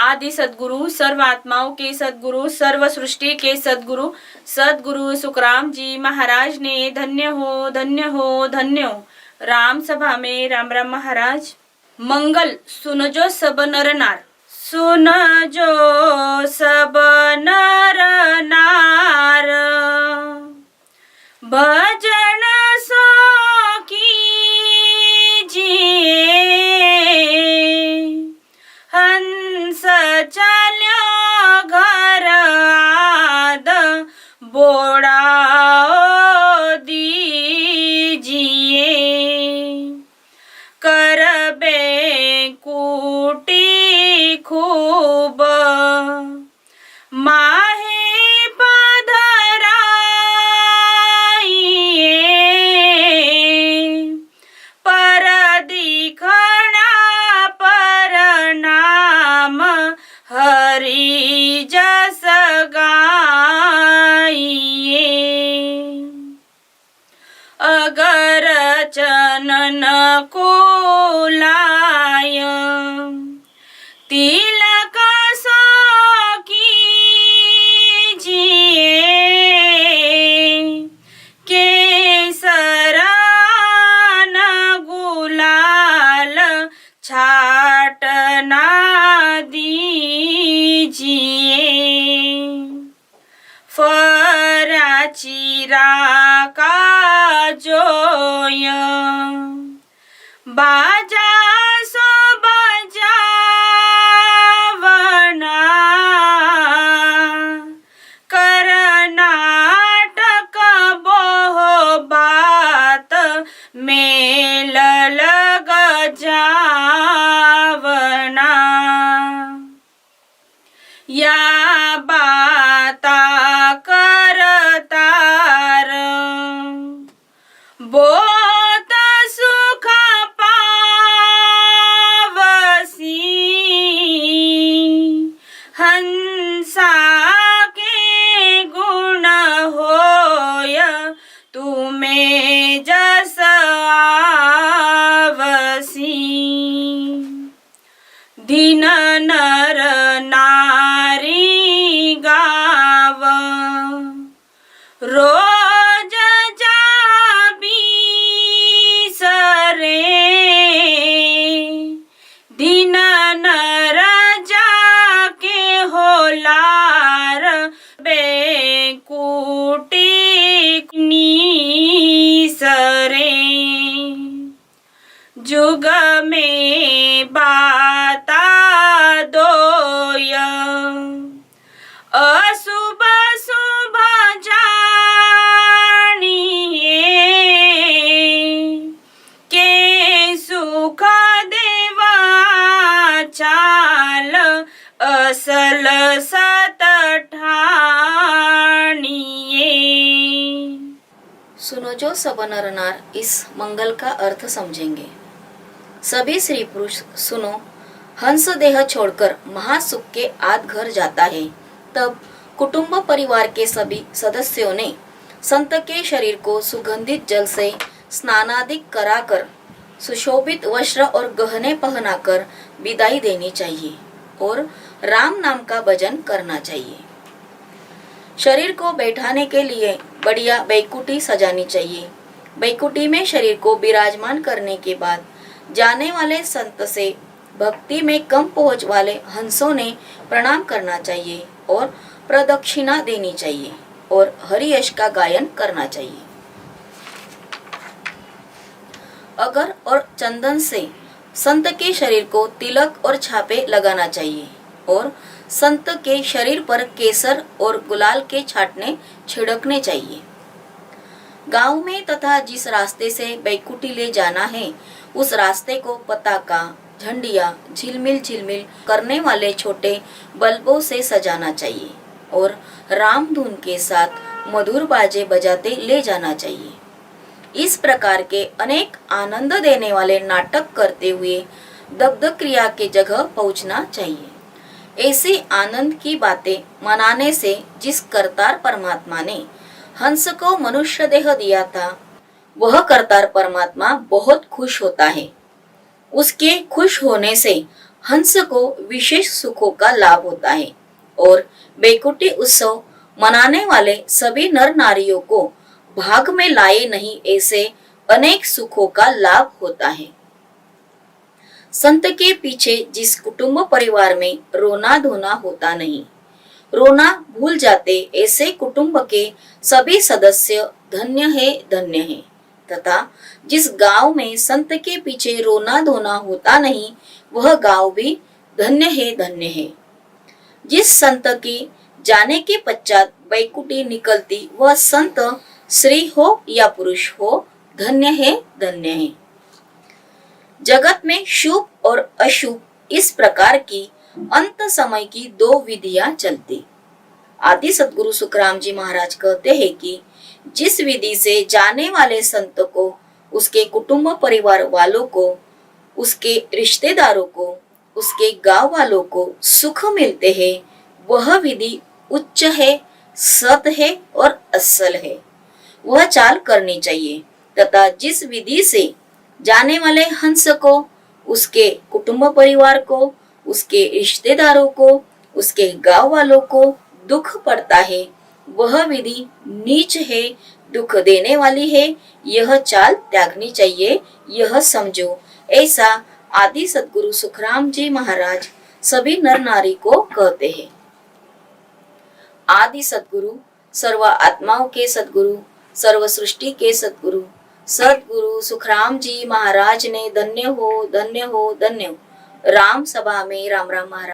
आदि सदगुरु, सर्व आत्माओं के सदगुरु, सर्व सृष्टि के सदगुरु सदगुरु सुखराम जी महाराज ने धन्य हो धन्य हो धन्य हो। राम सभा में राम राम महाराज। मंगल सुनजो सब नर नार, सुनजो सब नर नार, भजन सो कीजिए, हंस चलो घर आद बोड़ा दीजिए, करबे कूटी खूब माहे पधराइए, पर दिखना पर नाम हरि जस गाइए, अगर चनन को लाय तिलक सो कीजिए, केसरान गुलाल छाटना दीजिए, फराची राका जोय बाजा सो बजावना, कर्नाटक बोहो बात मेल लग जावना, या बाता करतार बहुत सुख पावसी, हंसा के गुण होय तुम्हें जस आवसी, दीन नर नारी गाव रोज जाबी सरे, दीन नर जाके होलार बेकूटी सरे, जुग में बाता दोय अशुभ शुभ जानिए, के सुख देवा चाल असल सत ठानिए। सुनो जो सब नर नार इस मंगल का अर्थ समझेंगे। सभी स्त्री पुरुष सुनो, हंस देह छोड़कर महासुख के आद घर जाता है, तब कुटुंब परिवार के सभी सदस्यों ने संत के शरीर को सुगंधित जल से स्नानादिक कराकर सुशोभित वस्त्र और गहने पहनाकर विदाई देनी चाहिए और राम नाम का भजन करना चाहिए। शरीर को बैठाने के लिए बढ़िया बैकुटी सजानी चाहिए। बैकुटी में शरीर को विराजमान करने के बाद जाने वाले संत से भक्ति में कम पहुंच वाले हंसों ने प्रणाम करना चाहिए और प्रदक्षिणा देनी चाहिए और हरि यश का गायन करना चाहिए। अगर और चंदन से संत के शरीर को तिलक और छापे लगाना चाहिए और संत के शरीर पर केसर और गुलाल के छाटने छिड़कने चाहिए। गांव में तथा जिस रास्ते से बैकुटी ले जाना है उस रास्ते को पताका, झंडिया, झिलमिल झिलमिल करने वाले छोटे बल्बों से सजाना चाहिए और राम धुन के साथ मधुर बाजे बजाते ले जाना चाहिए। इस प्रकार के अनेक आनंद देने वाले नाटक करते हुए दग्ध क्रिया के जगह पहुंचना चाहिए। ऐसी आनंद की बातें मनाने से जिस करतार परमात्मा ने हंस को मनुष्य देह दिया था, वह करतार परमात्मा बहुत खुश होता है। उसके खुश होने से हंस को विशेष सुखों का लाभ होता है और बैकुंठी उत्सव मनाने वाले सभी नर नारियों को भाग में लाए नहीं ऐसे अनेक सुखों का लाभ होता है। संत के पीछे जिस कुटुंब परिवार में रोना धोना होता नहीं, रोना भूल जाते ऐसे कुटुंब के सभी सदस्य धन्य है तथा जिस गांव में संत के पीछे रोना धोना होता नहीं वह गांव भी धन्य है। जिस संत की जाने के पश्चात बैकुंठी निकलती वह संत स्त्री हो या पुरुष हो धन्य है। जगत में शुभ और अशुभ इस प्रकार की अंत समय की दो विधियां चलती। आदि सद्गुरु सुखराम जी महाराज कहते हैं कि जिस विधि से जाने वाले संत को, उसके कुटुंब परिवार वालों को, उसके रिश्तेदारों को, उसके गांव वालों को सुख मिलते हैं, वह विधि उच्च है, सत है और असल है। वह चाल करनी चाहिए तथा जिस विधि से जाने वाले हंस को, उसके कुटुंब परिवार को, उसके रिश्तेदारों को, उसके गांव वालों को दुख पड़ता है, वह विधि नीच है, दुख देने वाली है। यह चाल त्यागनी चाहिए, यह समझो। ऐसा आदि सद्गुरु सुखराम जी महाराज सभी नर नारी को कहते हैं। आदि सद्गुरु, सर्व आत्माओं के सद्गुरु, सर्व सृष्टि के सद्गुरु सद्गुरु सुखराम जी महाराज ने धन्य हो, धन्य हो, धन्य हो। राम सभा में राम राम महाराज।